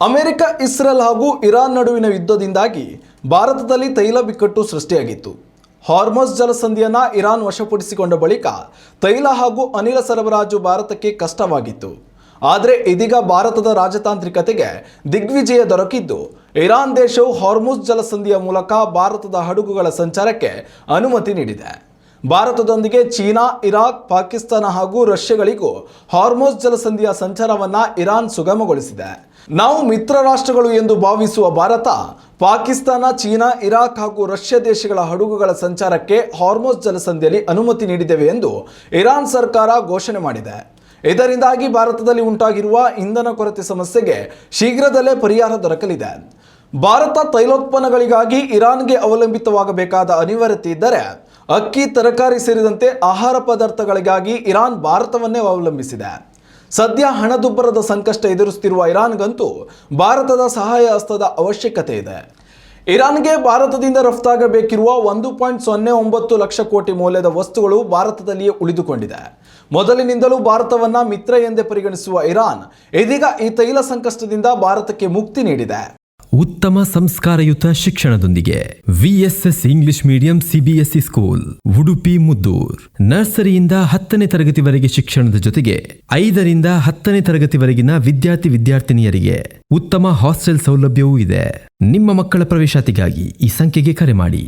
America, Israel ಹಾಗೂ Iran ನಡುವಿನ ಯುದ್ಧದಿಂದಾಗಿ ಭಾರತದಲ್ಲಿ ತೈಲ ಬಿಕ್ಕಟ್ಟು ಸೃಷ್ಟಿಯಾಗಿತ್ತು. ಹಾರ್ಮುಜ್ ಜಲಸಂಧಿಯನ್ನು ಇರಾನ್ ವಶಪಡಿಸಿಕೊಂಡ ಬಳಿಕ ತೈಲ ಹಾಗೂ ಅನಿಲ ಸರಬರಾಜು ಭಾರತಕ್ಕೆ ಕಷ್ಟವಾಗಿತ್ತು. ಆದರೆ ಇದೀಗ ಭಾರತದ ರಾಜತಾಂತ್ರಿಕತೆಗೆ ದಿಗ್ವಿಜಯ ದೊರಕಿದ್ದು, ಇರಾನ್ ದೇಶವು ಹಾರ್ಮುಜ್ ಜಲಸಂಧಿಯ ಮೂಲಕ ಭಾರತದ ಹಡಗುಗಳ ಸಂಚಾರಕ್ಕೆ ಅನುಮತಿ ನೀಡಿದೆ. ಭಾರತದೊಂದಿಗೆ ಚೀನಾ, ಇರಾಕ್, ಪಾಕಿಸ್ತಾನ ಹಾಗೂ ರಷ್ಯಾಗಳಿಗೂ ಹಾರ್ಮುಜ್ ಜಲಸಂಧಿಯ ಸಂಚಾರವನ್ನು ಇರಾನ್ ಸುಗಮಗೊಳಿಸಿದೆ. ನಾವು ಮಿತ್ರ ರಾಷ್ಟ್ರಗಳು ಎಂದು ಭಾವಿಸುವ ಭಾರತ, ಪಾಕಿಸ್ತಾನ, ಚೀನಾ, ಇರಾಕ್ ಹಾಗೂ ರಷ್ಯಾ ದೇಶಗಳ ಹಡಗುಗಳ ಸಂಚಾರಕ್ಕೆ ಹಾರ್ಮುಜ್ ಜಲಸಂಧಿಯಲ್ಲಿ ಅನುಮತಿ ನೀಡಿದ್ದೇವೆ ಎಂದು ಇರಾನ್ ಸರ್ಕಾರ ಘೋಷಣೆ ಮಾಡಿದೆ. ಇದರಿಂದಾಗಿ ಭಾರತದಲ್ಲಿ ಉಂಟಾಗಿರುವ ಇಂಧನ ಕೊರತೆ ಸಮಸ್ಯೆಗೆ ಶೀಘ್ರದಲ್ಲೇ ಪರಿಹಾರ ದೊರಕಲಿದೆ. ಭಾರತ ತೈಲೋತ್ಪನ್ನಗಳಿಗಾಗಿ ಇರಾನ್ಗೆ ಅವಲಂಬಿತವಾಗಬೇಕಾದ ಅನಿವಾರ್ಯತೆ ಇದ್ದರೆ, ಅಕ್ಕಿ, ತರಕಾರಿ ಸೇರಿದಂತೆ ಆಹಾರ ಪದಾರ್ಥಗಳಿಗಾಗಿ ಇರಾನ್ ಭಾರತವನ್ನೇ ಅವಲಂಬಿಸಿದೆ. ಸದ್ಯ ಹಣದುಬ್ಬರದ ಸಂಕಷ್ಟ ಎದುರಿಸುತ್ತಿರುವ ಇರಾನ್ಗಂತೂ ಭಾರತದ ಸಹಾಯ ಹಸ್ತದ ಅವಶ್ಯಕತೆ ಇದೆ. ಇರಾನ್ಗೆ ಭಾರತದಿಂದ ರಫ್ತಾಗಬೇಕಿರುವ 1.09 ಲಕ್ಷ ಕೋಟಿ ಮೌಲ್ಯದ ವಸ್ತುಗಳು ಭಾರತದಲ್ಲಿಯೇ ಉಳಿದುಕೊಂಡಿದೆ. ಮೊದಲಿನಿಂದಲೂ ಭಾರತವನ್ನ ಮಿತ್ರ ಎಂದೇ ಪರಿಗಣಿಸುವ ಇರಾನ್ ಇದೀಗ ಈ ತೈಲ ಸಂಕಷ್ಟದಿಂದ ಭಾರತಕ್ಕೆ ಮುಕ್ತಿ ನೀಡಿದೆ. ಉತ್ತಮ ಸಂಸ್ಕಾರಯುತ ಶಿಕ್ಷಣದೊಂದಿಗೆ VSS English medium CBSE school, Udupi, Muddur. ನರ್ಸರಿಯಿಂದ 10ನೇ ತರಗತಿವರೆಗೆ ಶಿಕ್ಷಣದ ಜೊತೆಗೆ 5ರಿಂದ 10ನೇ ತರಗತಿವರೆಗಿನ ವಿದ್ಯಾರ್ಥಿನಿಯರಿಗೆ ಉತ್ತಮ ಹಾಸ್ಟೆಲ್ ಸೌಲಭ್ಯವೂ ಇದೆ. ನಿಮ್ಮ ಮಕ್ಕಳ ಪ್ರವೇಶಾತಿಗಾಗಿ ಈ ಸಂಖ್ಯೆಗೆ ಕರೆ ಮಾಡಿ.